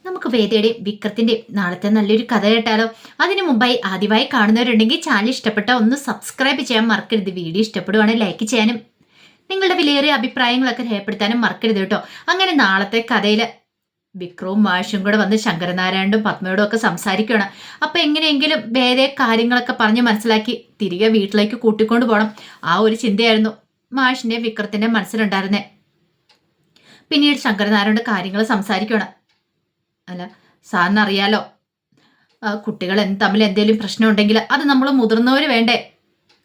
നമുക്ക് വേദയുടെയും വിക്രത്തിന്റെയും നാളത്തെ നല്ലൊരു കഥ കേട്ടാലോ? അതിനു മുമ്പായി ആദ്യമായി കാണുന്നവരുണ്ടെങ്കിൽ ചാനൽ ഇഷ്ടപ്പെട്ട ഒന്ന് സബ്സ്ക്രൈബ് ചെയ്യാൻ മറക്കരുത്. വീഡിയോ ഇഷ്ടപ്പെടുവാണെങ്കിൽ ലൈക്ക് ചെയ്യാനും നിങ്ങളുടെ വിലയേറിയ അഭിപ്രായങ്ങളൊക്കെ രേഖപ്പെടുത്താനും മറക്കരുത് കേട്ടോ. അങ്ങനെ നാളത്തെ കഥയില് വിക്രവും മാഷും കൂടെ വന്ന് ശങ്കരനാരായണനും പത്മയോടും ഒക്കെ സംസാരിക്കുകയാണ്. അപ്പൊ എങ്ങനെയെങ്കിലും വേദയെ കാര്യങ്ങളൊക്കെ പറഞ്ഞ് മനസ്സിലാക്കി തിരികെ വീട്ടിലേക്ക് കൂട്ടിക്കൊണ്ടു പോകണം. ആ ഒരു ചിന്തയായിരുന്നു മാഷിന്റെ വിക്രത്തിന്റെ മനസ്സിലുണ്ടായിരുന്നേ. പിന്നീട് ശങ്കരനാരായണന്റെ കാര്യങ്ങൾ സംസാരിക്കുകയാണ്. അല്ല, സാറിന് അറിയാലോ, കുട്ടികൾ തമ്മിൽ എന്തെങ്കിലും പ്രശ്നം ഉണ്ടെങ്കിൽ അത് നമ്മൾ മുതിർന്നവർ വേണ്ടേ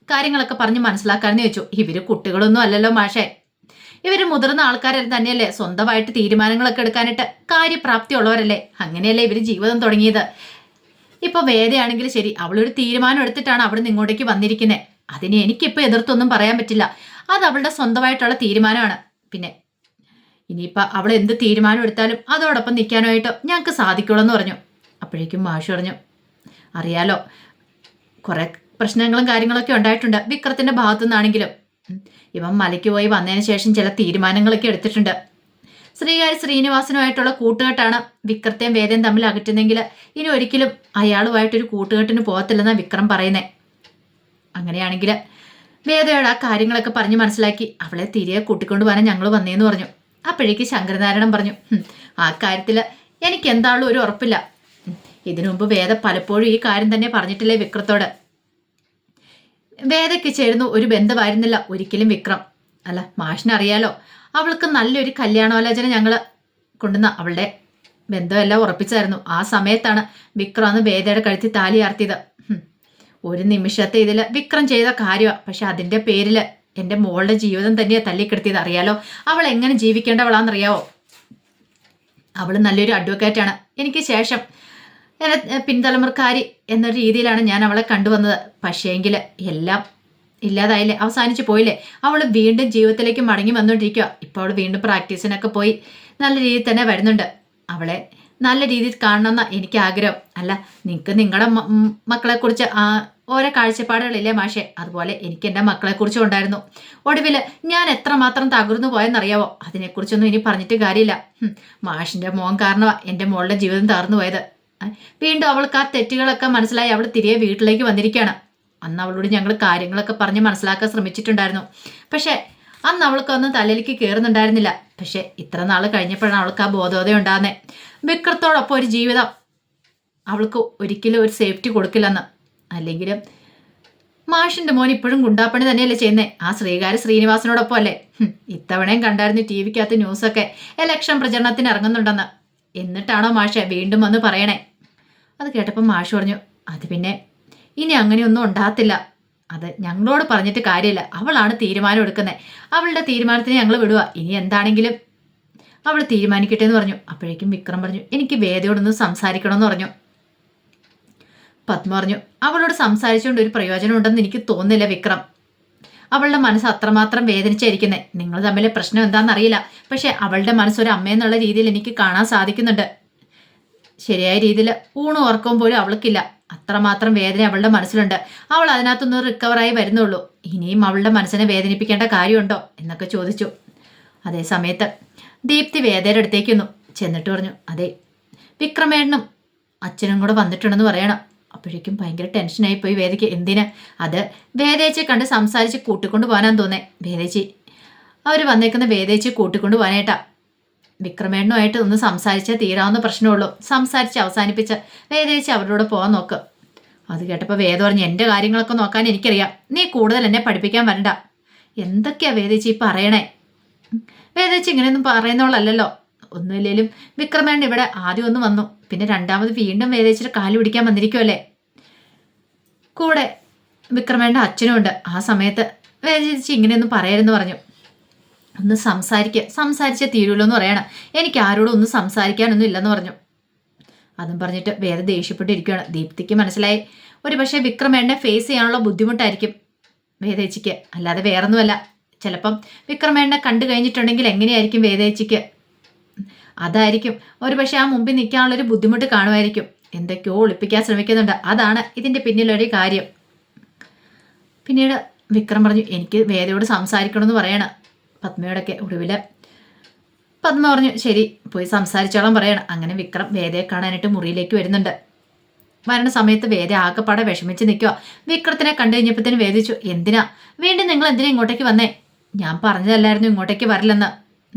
കാര്യങ്ങളൊക്കെ പറഞ്ഞ് മനസ്സിലാക്കാമെന്ന് ചോദിച്ചു. ഇവര് കുട്ടികളൊന്നും അല്ലല്ലോ മാഷേ, ഇവര് മുതിർന്ന ആൾക്കാരെ തന്നെയല്ലേ, സ്വന്തമായിട്ട് തീരുമാനങ്ങളൊക്കെ എടുക്കാനായിട്ട് കാര്യപ്രാപ്തി ഉള്ളവരല്ലേ. അങ്ങനെയല്ലേ ഇവര് ജീവിതം തുടങ്ങിയത്. ഇപ്പൊ വേദയാണെങ്കിൽ ശരി, അവളൊരു തീരുമാനം എടുത്തിട്ടാണ് അവിടെ നിന്ന് ഇങ്ങോട്ടേക്ക് വന്നിരിക്കുന്നത്. അതിന് എനിക്കിപ്പോൾ എതിർത്തൊന്നും പറയാൻ പറ്റില്ല. അത് അവളുടെ സ്വന്തമായിട്ടുള്ള തീരുമാനമാണ്. പിന്നെ ഇനിയിപ്പോൾ അവൾ എന്ത് തീരുമാനം എടുത്താലും അതോടൊപ്പം നിൽക്കാനായിട്ട് ഞങ്ങൾക്ക് സാധിക്കുള്ളൂ എന്ന് പറഞ്ഞു. അപ്പോഴേക്കും മാഷ് പറഞ്ഞു, അറിയാലോ, കുറെ പ്രശ്നങ്ങളും കാര്യങ്ങളൊക്കെ ഉണ്ടായിട്ടുണ്ട് വിക്രത്തിന്റെ ഭാഗത്തു നിന്നാണെങ്കിലും. ഇവൻ മലയ്ക്ക് പോയി വന്നതിന് ശേഷം ചില തീരുമാനങ്ങളൊക്കെ എടുത്തിട്ടുണ്ട്. ശ്രീനിവാസനുമായിട്ടുള്ള കൂട്ടുകെട്ടാണ് വിക്രത്തെയും വേദയും തമ്മിൽ അകറ്റുന്നെങ്കിൽ ഇനി ഒരിക്കലും അയാളുമായിട്ടൊരു കൂട്ടുകെട്ടിന് പോകത്തില്ലെന്നാണ് വിക്രം പറയുന്നത്. അങ്ങനെയാണെങ്കിൽ വേദയോട് ആ കാര്യങ്ങളൊക്കെ പറഞ്ഞ് മനസ്സിലാക്കി അവളെ തിരികെ കൂട്ടിക്കൊണ്ടു പോകാൻ ഞങ്ങൾ വന്നേന്ന് പറഞ്ഞു. അപ്പോഴേക്ക് ശങ്കരനാരായണൻ പറഞ്ഞു, ആ കാര്യത്തിൽ എനിക്ക് എന്താളും ഒരു ഉറപ്പില്ല. ഇതിനു മുമ്പ് വേദ പലപ്പോഴും ഈ കാര്യം തന്നെ പറഞ്ഞിട്ടില്ലേ വിക്രത്തോട്. വേദയ്ക്ക് ചേർന്നു ഒരു ബന്ധമായിരുന്നില്ല ഒരിക്കലും വിക്രം. അല്ല, മാഷിനറിയാലോ, അവൾക്ക് നല്ലൊരു കല്യാണാലോചന ഞങ്ങൾ കൊണ്ടുവന്ന അവളുടെ ബന്ധമെല്ലാം ഉറപ്പിച്ചായിരുന്നു. ആ സമയത്താണ് വിക്രം അന്ന് വേദയുടെ കഴുത്തി താലി ആർത്തിയത്. ഒരു നിമിഷത്തെ ഇതിൽ വിക്രം ചെയ്ത കാര്യമാണ്. പക്ഷെ അതിൻ്റെ പേരിൽ എൻ്റെ മോളുടെ ജീവിതം തന്നെയാണ് തല്ലിക്കെടുത്തിയത്. അറിയാലോ, അവൾ എങ്ങനെ ജീവിക്കേണ്ടവളാണെന്നറിയാവോ. അവൾ നല്ലൊരു അഡ്വക്കേറ്റാണ്. എനിക്ക് ശേഷം പിൻതലമുറക്കാരി എന്ന രീതിയിലാണ് ഞാൻ അവളെ കണ്ടുവന്നത്. പക്ഷേങ്കിൽ എല്ലാം ഇല്ലാതായില്ലേ, അവസാനിച്ച് പോയില്ലേ. അവൾ വീണ്ടും ജീവിതത്തിലേക്ക് മടങ്ങി വന്നുകൊണ്ടിരിക്കുക. ഇപ്പോൾ അവൾ വീണ്ടും പ്രാക്ടീസിനൊക്കെ പോയി നല്ല രീതിയിൽ തന്നെ വരുന്നുണ്ട്. അവളെ നല്ല രീതിയിൽ കാണണമെന്ന എനിക്ക് ആഗ്രഹം. അല്ല, നിങ്ങൾക്ക് നിങ്ങളുടെ മക്കളെക്കുറിച്ച് ഓരോ കാഴ്ചപ്പാടുകളില്ലേ മാഷെ, അതുപോലെ എനിക്ക് എൻ്റെ മക്കളെക്കുറിച്ചും ഉണ്ടായിരുന്നു. ഒടുവിൽ ഞാൻ എത്രമാത്രം തകർന്നു പോയെന്നറിയാവോ. അതിനെക്കുറിച്ചൊന്നും ഇനി പറഞ്ഞിട്ട് കാര്യമില്ല. മാഷിൻ്റെ മോൻ കാരണമാണ് എൻ്റെ മോളുടെ ജീവിതം തകർന്നു പോയത്. വീണ്ടും അവൾക്ക് ആ തെറ്റുകളൊക്കെ മനസ്സിലായി അവൾ തിരികെ വീട്ടിലേക്ക് വന്നിരിക്കുകയാണ്. അന്ന് അവളോട് ഞങ്ങൾ കാര്യങ്ങളൊക്കെ പറഞ്ഞ് മനസ്സിലാക്കാൻ ശ്രമിച്ചിട്ടുണ്ടായിരുന്നു. പക്ഷേ അന്ന് അവൾക്കൊന്നും തലയിലേക്ക് കയറുന്നുണ്ടായിരുന്നില്ല. പക്ഷെ ഇത്ര നാൾ കഴിഞ്ഞപ്പോഴാണ് അവൾക്ക് ആ ബോധോദയം ഉണ്ടാകുന്നത്. വിക്രത്തോടൊപ്പം ഒരു ജീവിതം അവൾക്ക് ഒരിക്കലും ഒരു സേഫ്റ്റി കൊടുക്കില്ലെന്ന്. അല്ലെങ്കിലും മാഷിന്റെ മോൻ ഇപ്പോഴും ഗുണ്ടാപ്പണി തന്നെയല്ലേ ചെയ്യുന്നത്. ആ ശ്രീനിവാസനോടൊപ്പം അല്ലേ. ഇത്തവണയും കണ്ടായിരുന്നു ടി വിക്കകത്ത് ന്യൂസൊക്കെ ഇലക്ഷൻ പ്രചരണത്തിന് ഇറങ്ങുന്നുണ്ടെന്ന്. എന്നിട്ടാണോ മാഷെ വീണ്ടും വന്ന് പറയണേ? അത് കേട്ടപ്പോൾ മാഷ് പറഞ്ഞു, അത് പിന്നെ ഇനി അങ്ങനെയൊന്നും ഉണ്ടാകത്തില്ല. അത് ഞങ്ങളോട് പറഞ്ഞിട്ട് കാര്യമില്ല. അവളാണ് തീരുമാനം എടുക്കുന്നത്. അവളുടെ തീരുമാനത്തിന് ഞങ്ങൾ വിടുക. ഇനി എന്താണെങ്കിലും അവൾ തീരുമാനിക്കട്ടെ എന്ന് പറഞ്ഞു. അപ്പോഴേക്കും വിക്രം പറഞ്ഞു, എനിക്ക് വേദയോടൊന്ന് സംസാരിക്കണമെന്ന് പറഞ്ഞു. പത്മ പറഞ്ഞു, അവളോട് സംസാരിച്ചുകൊണ്ട് ഒരു പ്രയോജനം ഉണ്ടെന്ന് എനിക്ക് തോന്നുന്നില്ല വിക്രം. അവളുടെ മനസ്സ് അത്രമാത്രം വേദനിച്ചായിരിക്കുന്നത്. നിങ്ങൾ തമ്മിലെ പ്രശ്നം എന്താണെന്നറിയില്ല. പക്ഷെ അവളുടെ മനസ്സൊരു അമ്മയെന്നുള്ള രീതിയിൽ എനിക്ക് കാണാൻ സാധിക്കുന്നുണ്ട്. ശരിയായ രീതിയിൽ ഊണും ഉറക്കവും പോലും അവൾക്കില്ല. അത്രമാത്രം വേദന അവളുടെ മനസ്സിലുണ്ട്. അവൾ അതിനകത്തൊന്ന് റിക്കവറായി വരുന്നുള്ളൂ. ഇനിയും അവളുടെ മനസ്സിനെ വേദനിപ്പിക്കേണ്ട കാര്യമുണ്ടോ എന്നൊക്കെ ചോദിച്ചു. അതേ സമയത്ത് ദീപ്തി വേദയുടെ അടുത്തേക്ക് വന്നു. ചെന്നിട്ട് പറഞ്ഞു, അതെ, വിക്രമേട്ടനും അച്ഛനും കൂടെ വന്നിട്ടുണ്ടെന്ന് പറയണം. അപ്പോഴേക്കും ഭയങ്കര ടെൻഷനായി പോയി വേദയ്ക്ക്. എന്തിന്? അത് വേദേച്ചി കണ്ട് സംസാരിച്ച് കൂട്ടിക്കൊണ്ട് പോകാനാന്ന് തോന്നേ. വേദേച്ചി അവർ വന്നേക്കുന്ന വേദേച്ചി കൂട്ടിക്കൊണ്ട് പോകാനായിട്ടാ. വിക്രമേണ്ണുമായിട്ട് ഒന്ന് സംസാരിച്ചാൽ തീരാവുന്ന പ്രശ്നമുള്ളൂ. സംസാരിച്ച് അവസാനിപ്പിച്ച് വേദേച്ചി അവരോട് പോകാൻ നോക്ക്. അത് കേട്ടപ്പോൾ വേദ പറഞ്ഞു, എൻ്റെ കാര്യങ്ങളൊക്കെ നോക്കാൻ എനിക്കറിയാം. നീ കൂടുതൽ എന്നെ പഠിപ്പിക്കാൻ വരണ്ട. എന്തൊക്കെയാ വേദേച്ചി പറയണേ? വേദേച്ചി ഇങ്ങനെയൊന്നും പറയുന്നവളല്ലല്ലോ. ഒന്നുമില്ലേലും വിക്രമേണ്ണ ഇവിടെ ആദ്യം ഒന്ന് വന്നു, പിന്നെ രണ്ടാമത് വീണ്ടും വേദേച്ചിയുടെ കാല് പിടിക്കാൻ വന്നിരിക്കുമല്ലേ. കൂടെ വിക്രമേണ്ണ അച്ഛനും ഉണ്ട്. ആ സമയത്ത് വേദേച്ചി ഇങ്ങനെയൊന്നും പറയരുതെന്ന് പറഞ്ഞു. ഒന്ന് സംസാരിച്ചേ തീരുമല്ലോ എന്ന് പറയണം. എനിക്ക് ആരോടും ഒന്നും സംസാരിക്കാനൊന്നും ഇല്ലെന്ന് പറഞ്ഞു. അതും പറഞ്ഞിട്ട് വേറെ ദേഷ്യപ്പെട്ടിരിക്കുകയാണ്. ദീപ്തിക്ക് മനസ്സിലായി, ഒരു പക്ഷേ വിക്രമേണ്ണെ ഫേസ് ചെയ്യാനുള്ള ബുദ്ധിമുട്ടായിരിക്കും വേദേച്ചിക്ക്, അല്ലാതെ വേറൊന്നുമല്ല. ചിലപ്പം വിക്രമേണ്ണെ കണ്ടു കഴിഞ്ഞിട്ടുണ്ടെങ്കിൽ എങ്ങനെയായിരിക്കും വേദേച്ചിക്ക്, അതായിരിക്കും ഒരു പക്ഷേ ആ മുമ്പിൽ നിൽക്കാനുള്ളൊരു ബുദ്ധിമുട്ട് കാണുമായിരിക്കും. എന്തൊക്കെയോ ഒളിപ്പിക്കാൻ ശ്രമിക്കുന്നുണ്ട്. അതാണ് ഇതിൻ്റെ പിന്നിലൊരു കാര്യം. പിന്നീട് വിക്രം പറഞ്ഞു, എനിക്ക് വേദയോട് സംസാരിക്കണമെന്ന് പറയണം പത്മയോടൊക്കെ. ഒടുവിൽ പത്മ പറഞ്ഞു ശരി പോയി സംസാരിച്ചോളാം പറയണം. അങ്ങനെ വിക്രം വേദയെ കാണാനായിട്ട് മുറിയിലേക്ക് വരുന്നുണ്ട്. വരണ സമയത്ത് വേദ ആകെപ്പാടെ വിഷമിച്ച് നിൽക്കുക. വിക്രത്തിനെ കണ്ടു കഴിഞ്ഞപ്പോഴത്തേന് വേദിച്ചു, എന്തിനാ വീണ്ടും നിങ്ങൾ എന്തിനാ ഇങ്ങോട്ടേക്ക് വന്നേ? ഞാൻ പറഞ്ഞതല്ലായിരുന്നു ഇങ്ങോട്ടേക്ക് വരില്ലെന്ന്.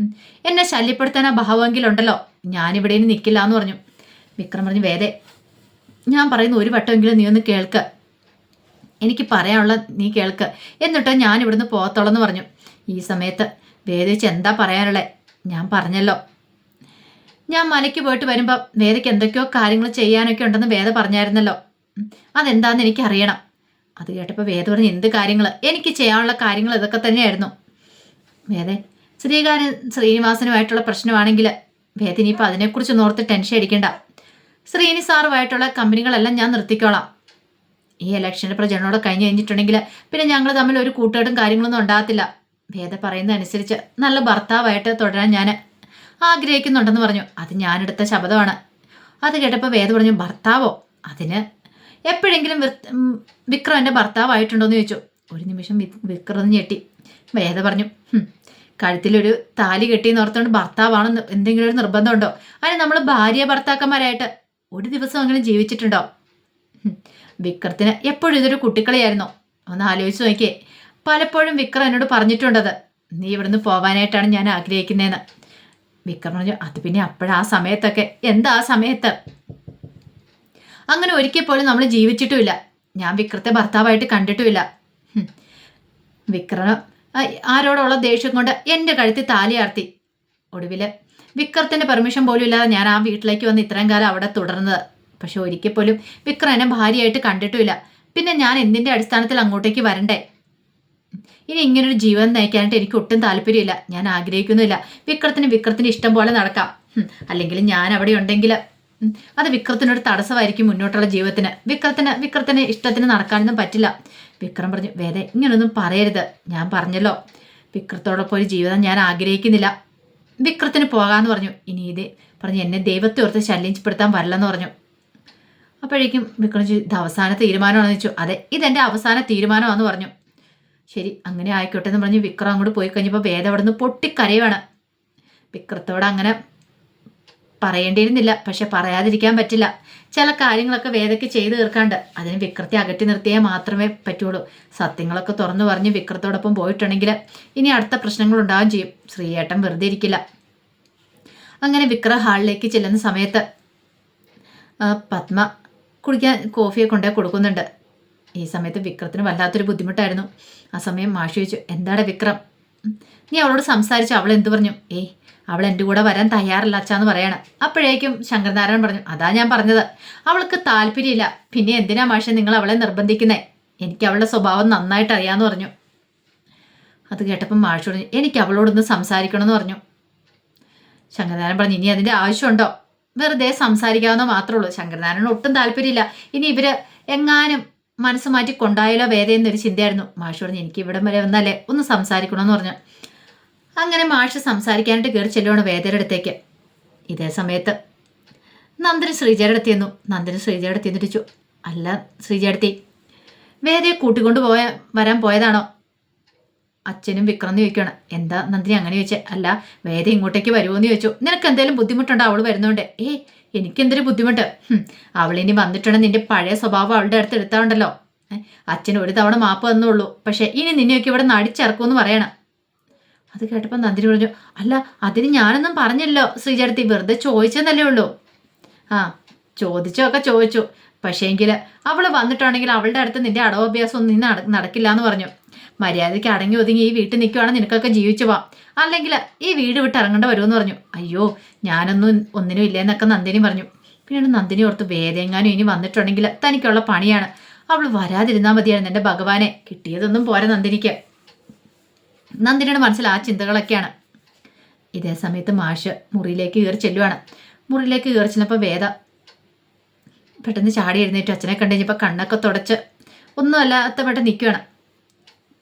എന്നെ ശല്യപ്പെടുത്താൻ ആ ഭാവമെങ്കിലുണ്ടല്ലോ ഞാനിവിടെ ഇനി നിൽക്കില്ല എന്ന് പറഞ്ഞു. വിക്രം പറഞ്ഞു, വേദേ ഞാൻ പറയുന്ന ഒരു വട്ടമെങ്കിലും നീ ഒന്ന് കേൾക്ക്, എനിക്ക് പറയാനുള്ള നീ കേൾക്ക്, എന്നിട്ട് ഞാൻ ഇവിടുന്ന് പോകത്തോളെന്ന് പറഞ്ഞു. ഈ സമയത്ത് വേദിച്ച് എന്താ പറയാനുള്ളത്? ഞാൻ പറഞ്ഞല്ലോ, ഞാൻ മലയ്ക്ക് പോയിട്ട് വരുമ്പോൾ വേദയ്ക്ക് എന്തൊക്കെയോ കാര്യങ്ങൾ ചെയ്യാനൊക്കെ ഉണ്ടെന്ന് വേദ പറഞ്ഞായിരുന്നല്ലോ, അതെന്താന്ന് എനിക്കറിയണം. അത് കേട്ടപ്പോൾ വേദ പറഞ്ഞു, എന്ത് കാര്യങ്ങൾ? എനിക്ക് ചെയ്യാനുള്ള കാര്യങ്ങൾ ഇതൊക്കെ തന്നെയായിരുന്നു. വേദേ ശ്രീനിവാസനുമായിട്ടുള്ള പ്രശ്നമാണെങ്കിൽ വേദ ഇനിയിപ്പോൾ അതിനെക്കുറിച്ച് ഓർത്ത് ടെൻഷൻ അടിക്കണ്ട. ശ്രീനി സാറുമായിട്ടുള്ള കമ്പനികളെല്ലാം ഞാൻ നിർത്തിക്കോളാം. ഈ ഇലക്ഷൻ്റെ പ്രചരണോടെ കഴിഞ്ഞ് കഴിഞ്ഞിട്ടുണ്ടെങ്കിൽ പിന്നെ ഞങ്ങൾ തമ്മിൽ ഒരു കൂട്ടുകെട്ടും കാര്യങ്ങളൊന്നും ഉണ്ടാകത്തില്ല. വേദ പറയുന്നതനുസരിച്ച് നല്ല ഭർത്താവായിട്ട് തുടരാൻ ഞാൻ ആഗ്രഹിക്കുന്നുണ്ടെന്ന് പറഞ്ഞു. അത് ഞാനെടുത്ത ശബ്ദമാണ്. അത് കേട്ടപ്പോൾ വേദ പറഞ്ഞു, ഭർത്താവോ? അതിന് എപ്പോഴെങ്കിലും വിക്രം എൻ്റെ ഭർത്താവായിട്ടുണ്ടോ എന്ന് ചോദിച്ചു. ഒരു നിമിഷം വിക്രം ഞെട്ടി. വേദ പറഞ്ഞു, കഴുത്തിലൊരു താലി കെട്ടിയെന്ന് ഓർത്തുകൊണ്ട് ഭർത്താവാണെന്ന് എന്തെങ്കിലും ഒരു നിർബന്ധമുണ്ടോ? അതിന് നമ്മൾ ഭാര്യ ഭർത്താക്കന്മാരായിട്ട് ഒരു ദിവസം അങ്ങനെ ജീവിച്ചിട്ടുണ്ടോ? വിക്രത്തിന് എപ്പോഴും ഇതൊരു കുട്ടിക്കളിയായിരുന്നോ? ഒന്ന് ആലോചിച്ച് നോക്കിയേ. പലപ്പോഴും വിക്രം എന്നോട് പറഞ്ഞിട്ടുണ്ടത്, നീ ഇവിടുന്ന് പോവാനായിട്ടാണ് ഞാൻ ആഗ്രഹിക്കുന്നതെന്ന്. വിക്രം പറഞ്ഞു, അത് പിന്നെ അപ്പോഴാ സമയത്തൊക്കെ. എന്താ ആ സമയത്ത്? അങ്ങനെ ഒരിക്കൽ പോലും നമ്മൾ ജീവിച്ചിട്ടുമില്ല. ഞാൻ വിക്രത്തെ ഭർത്താവായിട്ട് കണ്ടിട്ടുമില്ല. വിക്രം ആരോടുള്ള ദേഷ്യം കൊണ്ട് എൻ്റെ കഴുത്തിൽ താലിയാർത്തി. ഒടുവിൽ വിക്രത്തിൻ്റെ പെർമിഷൻ പോലും ഇല്ലാതെ ഞാൻ ആ വീട്ടിലേക്ക് വന്ന് ഇത്രയും കാലം അവിടെ തുടർന്നത്. പക്ഷെ ഒരിക്കൽ പോലും വിക്രം എന്നെ ഭാര്യയായിട്ട് കണ്ടിട്ടുമില്ല. പിന്നെ ഞാൻ എന്തിൻ്റെ അടിസ്ഥാനത്തിൽ അങ്ങോട്ടേക്ക് വരണ്ടേ? ഇനി ഇങ്ങനൊരു ജീവൻ നയിക്കാനായിട്ട് എനിക്ക് ഒട്ടും താല്പര്യമില്ല. ഞാൻ ആഗ്രഹിക്കുന്നില്ല. വിക്രത്തിന് ഇഷ്ടം പോലെ നടക്കാം. അല്ലെങ്കിൽ ഞാൻ അവിടെ ഉണ്ടെങ്കിൽ അത് വിക്രത്തിനൊരു തടസ്സമായിരിക്കും മുന്നോട്ടുള്ള ജീവിതത്തിന്. വിക്രത്തിന് ഇഷ്ടത്തിന് നടക്കാനൊന്നും പറ്റില്ല. വിക്രം പറഞ്ഞു, വേദ ഇങ്ങനൊന്നും പറയരുത്. ഞാൻ പറഞ്ഞല്ലോ, വിക്രത്തോടൊപ്പം ഒരു ജീവിതം ഞാൻ ആഗ്രഹിക്കുന്നില്ല. വിക്രത്തിന് പോകാമെന്ന് പറഞ്ഞു. ഇനി ഇത് പറഞ്ഞു എന്നെ ദൈവത്തെ ഓർത്ത് ശല്യപ്പെടുത്താൻ വരില്ലെന്ന് പറഞ്ഞു. അപ്പോഴേക്കും വിക്രം ഇത് അവസാന തീരുമാനമാണെന്ന് വെച്ചു. അതെ, ഇതെൻ്റെ അവസാന തീരുമാനമാണെന്ന് പറഞ്ഞു. ശരി അങ്ങനെ ആയിക്കോട്ടെ എന്ന് പറഞ്ഞ് വിക്രം അങ്ങോട്ട് പോയി കഴിഞ്ഞപ്പോൾ വേദ അവിടെ നിന്ന് പൊട്ടിക്കരയുവാണ്. വിക്രത്തോട് അങ്ങനെ പറയേണ്ടിയിരുന്നില്ല, പക്ഷെ പറയാതിരിക്കാൻ പറ്റില്ല. ചില കാര്യങ്ങളൊക്കെ വേദയ്ക്ക് ചെയ്തു തീർക്കാണ്ട് അതിന് വിക്രത്തെ അകറ്റി നിർത്തിയാൽ മാത്രമേ പറ്റുള്ളൂ. സത്യങ്ങളൊക്കെ തുറന്നു പറഞ്ഞ് വിക്രത്തോടൊപ്പം പോയിട്ടുണ്ടെങ്കിൽ ഇനി അടുത്ത പ്രശ്നങ്ങൾ ഉണ്ടാവുകയും ചെയ്യും. ശ്രീയേട്ടൻ വെറുതെ ഇരിക്കില്ല. അങ്ങനെ വിക്രം ഹാളിലേക്ക് ചെല്ലുന്ന സമയത്ത് പത്മ കുടിക്കാൻ കോഫിയെ കൊണ്ടേ കൊടുക്കുന്നുണ്ട്. ഈ സമയത്ത് വിക്രത്തിന് വല്ലാത്തൊരു ബുദ്ധിമുട്ടായിരുന്നു. ആ സമയം മാഷി ചോദിച്ചു, എന്താടാ വിക്രം, നീ അവളോട് സംസാരിച്ചു? അവൾ എന്തു പറഞ്ഞു? അവൾ എൻ്റെ കൂടെ വരാൻ തയ്യാറല്ല അച്ഛാന്ന് പറയാണ്. അപ്പോഴേക്കും ശങ്കരനാരായണൻ പറഞ്ഞു, അതാ ഞാൻ പറഞ്ഞത്, അവൾക്ക് താല്പര്യമില്ല. പിന്നെ എന്തിനാ മാഷെ നിങ്ങൾ അവളെ നിർബന്ധിക്കുന്നേ? എനിക്ക് അവളുടെ സ്വഭാവം നന്നായിട്ട് അറിയാമെന്ന് പറഞ്ഞു. അത് കേട്ടപ്പം മാഷ് പറഞ്ഞു, എനിക്ക് അവളോടൊന്ന് സംസാരിക്കണമെന്ന് പറഞ്ഞു. ശങ്കരനാരായണൻ പറഞ്ഞു, ഇനി അതിൻ്റെ ആവശ്യമുണ്ടോ? വെറുതെ സംസാരിക്കാവുന്ന മാത്രമേ ഉള്ളൂ. ശങ്കരനാരായണൻ ഒട്ടും താല്പര്യമില്ല. ഇനി ഇവർ എങ്ങാനും മനസ്സ് മാറ്റി കൊണ്ടായാലോ വേദയെന്നൊരു ചിന്തയായിരുന്നു. മാഷ് പറഞ്ഞു, എനിക്ക് ഇവിടം വരെ വന്നാലേ ഒന്ന് സംസാരിക്കണമെന്ന് പറഞ്ഞു. അങ്ങനെ മാഷ് സംസാരിക്കാനായിട്ട് കയറി ചെല്ലുവാണ് വേദയുടെ അടുത്തേക്ക്. ഇതേ സമയത്ത് നന്ദിനി ശ്രീജയുടെ അടുത്ത് ചെന്നു. നന്ദിനി ശ്രീജയുടെ അടുത്ത് ചെന്നിട്ട് ചോദിച്ചു, അല്ല ശ്രീജയടുത്തി, വേദയെ കൂട്ടിക്കൊണ്ട് വരാൻ പോയതാണോ? അച്ഛനും വിക്രം ചോദിക്കണം. എന്താ നന്ദിനി അങ്ങനെ ചോദിച്ചേ? അല്ല വേദ ഇങ്ങോട്ടേക്ക് വരുമോയെന്ന് ചോദിച്ചു. നിനക്ക് എന്തെങ്കിലും ബുദ്ധിമുട്ടുണ്ടോ അവൾ വരുന്നോണ്ട്? എനിക്കെന്തൊരു ബുദ്ധിമുട്ട്? അവളിനി വന്നിട്ടുണ്ടെങ്കിൽ നിന്റെ പഴയ സ്വഭാവം അവളുടെ അടുത്ത് എടുത്താണ്ടല്ലോ. അച്ഛൻ ഒരു തവണ മാപ്പ് തന്നുള്ളൂ, പക്ഷെ ഇനി നിന്നെയൊക്കെ ഇവിടെ നടിച്ചിറക്കുമെന്ന് പറയണം. അത് കേട്ടപ്പോൾ നന്ദിനി പറഞ്ഞു, അല്ല അതിന് ഞാനൊന്നും പറഞ്ഞില്ലല്ലോ ശ്രീജയടുത്തി, വെറുതെ ചോദിച്ചെന്നല്ലേ ഉള്ളൂ. ചോദിച്ചൊക്കെ ചോദിച്ചു, പക്ഷേ എങ്കിൽ അവൾ വന്നിട്ടുണ്ടെങ്കിൽ അവളുടെ അടുത്ത് നിന്റെ അടവാഭ്യാസം ഒന്നും നടക്കില്ല എന്ന് പറഞ്ഞു. മര്യാദയ്ക്ക് അടങ്ങി ഒതുങ്ങി ഈ വീട്ടിൽ നിൽക്കുവാണെങ്കിൽ നിനക്കൊക്കെ ജീവിച്ചു പോവാം, അല്ലെങ്കിൽ ഈ വീട് വിട്ട് ഇറങ്ങേണ്ട വരുമെന്ന് പറഞ്ഞു. അയ്യോ ഒന്നിനും ഇല്ലേന്നൊക്കെ നന്ദിനി പറഞ്ഞു. പിന്നീട് നന്ദിനി ഓർത്ത് വേദെങ്ങാനും ഇനി വന്നിട്ടുണ്ടെങ്കിൽ തനിക്കുള്ള പണിയാണ്, അവൾ വരാതിരുന്നാൽ മതിയായിരുന്നു. എൻ്റെ ഭഗവാനെ, കിട്ടിയതൊന്നും പോരാ നന്ദിനിക്ക്. നന്ദിനിയുടെ മനസ്സിൽ ആ ചിന്തകളൊക്കെയാണ്. ഇതേ സമയത്ത് മാഷ് മുറിയിലേക്ക് കയറി ചെല്ലുവാണ്. മുറിയിലേക്ക് കയറി ചെന്നപ്പോൾ വേദ പെട്ടെന്ന് ചാടി എഴുന്നേറ്റു. അച്ഛനെ കണ്ടു കഴിഞ്ഞപ്പോൾ കണ്ണൊക്കെ തുടച്ച് ഒന്നും അല്ലാത്ത പെട്ടെന്ന് നിൽക്കുകയാണ്.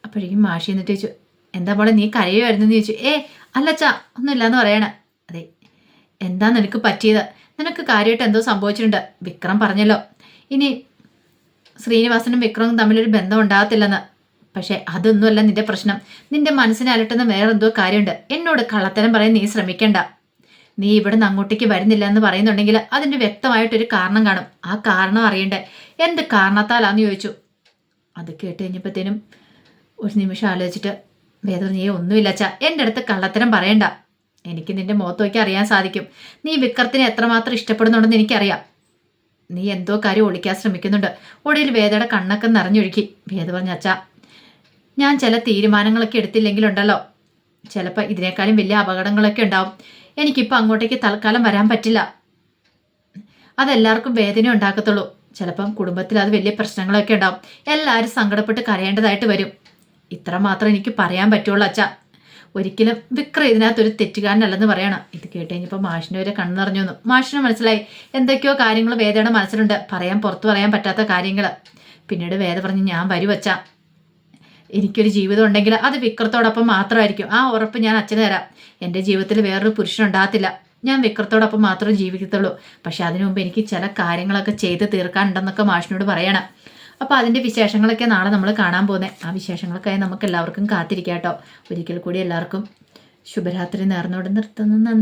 അപ്പോഴേക്കും മാഷി എന്നിട്ട് ചോദിച്ചു, എന്താ പോലെ നീ കരയുമായിരുന്നെന്ന് ചോദിച്ചു. അല്ലച്ചാ ഒന്നുമില്ലാന്ന് പറയണ. അതെ, എന്താ നിനക്ക് പറ്റിയത്? നിനക്ക് കാര്യമായിട്ട് എന്തോ സംഭവിച്ചിട്ടുണ്ട്. വിക്രം പറഞ്ഞല്ലോ ഇനി ശ്രീനിവാസനും വിക്രമും തമ്മിലൊരു ബന്ധം ഉണ്ടാകത്തില്ലെന്ന്. പക്ഷെ അതൊന്നുമല്ല നിന്റെ പ്രശ്നം. നിന്റെ മനസ്സിനെ അലട്ടുന്ന വേറെന്തോ കാര്യമുണ്ട്. എന്നോട് കള്ളത്തരം പറയാൻ നീ ശ്രമിക്കണ്ട. നീ ഇവിടുന്ന് അങ്ങോട്ടേക്ക് വരുന്നില്ല എന്ന് പറയുന്നുണ്ടെങ്കിൽ അതിൻ്റെ വ്യക്തമായിട്ടൊരു കാരണം കാണും. ആ കാരണം അറിയണ്ടേ, എന്ത് കാരണത്താലാന്ന് ചോദിച്ചു. അത് കേട്ട് കഴിഞ്ഞപ്പോഴത്തേനും ഒരു നിമിഷം ആലോചിച്ചിട്ട് വേദ നീ ഒന്നുമില്ല അച്ഛാ, എൻ്റെ അടുത്ത് കള്ളത്തരം പറയണ്ട. എനിക്ക് നിന്റെ മുഖത്ത് നോക്കി അറിയാൻ സാധിക്കും നീ വിക്രത്തിനെ എത്രമാത്രം ഇഷ്ടപ്പെടുന്നുണ്ടെന്ന് എനിക്കറിയാം. നീ എന്തോ കാര്യം ഒളിക്കാൻ ശ്രമിക്കുന്നുണ്ട്. ഒടുവിൽ വേദയുടെ കണ്ണൊക്കെ നിറഞ്ഞൊഴുക്കി. വേദ പറഞ്ഞു, അച്ഛാ ഞാൻ ചില തീരുമാനങ്ങളൊക്കെ എടുത്തില്ലെങ്കിലുണ്ടല്ലോ ചിലപ്പോൾ ഇതിനേക്കാളും വലിയ അപകടങ്ങളൊക്കെ ഉണ്ടാവും. എനിക്കിപ്പോൾ അങ്ങോട്ടേക്ക് തൽക്കാലം വരാൻ പറ്റില്ല. അതെല്ലാവർക്കും വേദന ഉണ്ടാക്കത്തുള്ളൂ. ചിലപ്പം കുടുംബത്തിൽ അത് വലിയ പ്രശ്നങ്ങളൊക്കെ ഉണ്ടാവും. എല്ലാവരും സങ്കടപ്പെട്ട് കരയേണ്ടതായിട്ട് വരും. ഇത്ര മാത്രം എനിക്ക് പറയാൻ പറ്റുള്ളൂ അച്ഛാ. ഒരിക്കലും വിക്രം ഇതിനകത്തൊരു തെറ്റുകാരനല്ലെന്ന് പറയണം. ഇത് കേട്ട് കഴിഞ്ഞപ്പോൾ മാഷിന് വരെ കണ്ണു നിറഞ്ഞു വന്നു. മാഷിന് മനസ്സിലായി എന്തൊക്കെയോ കാര്യങ്ങൾ വേദയുടെ മനസ്സിലുണ്ട്, പുറത്തു പറയാൻ പറ്റാത്ത കാര്യങ്ങൾ. പിന്നീട് വേദ പറഞ്ഞു, ഞാൻ വരും അച്ഛാ. എനിക്കൊരു ജീവിതം ഉണ്ടെങ്കിൽ അത് വിക്രത്തോടൊപ്പം മാത്രമായിരിക്കും. ആ ഉറപ്പ് ഞാൻ അച്ഛന് തരാം. എൻ്റെ ജീവിതത്തിൽ വേറൊരു പുരുഷനുണ്ടാകത്തില്ല. ഞാൻ വിക്രത്തോടൊപ്പം മാത്രം ജീവിക്കത്തുള്ളൂ. പക്ഷെ അതിനു മുമ്പ് എനിക്ക് ചില കാര്യങ്ങളൊക്കെ ചെയ്ത് തീർക്കാനുണ്ടെന്നൊക്കെ മാഷിനോട് പറയണം. അപ്പോൾ അതിൻ്റെ വിശേഷങ്ങളൊക്കെ നാളെ നമ്മൾ കാണാൻ പോകുന്നത്. ആ വിശേഷങ്ങൾക്കായി നമുക്ക് എല്ലാവർക്കും കാത്തിരിക്കാം കേട്ടോ. ഒരിക്കൽ കൂടി എല്ലാവർക്കും ശുഭരാത്രി നേർന്നോട് നിർത്തുന്നു. നന്ദി.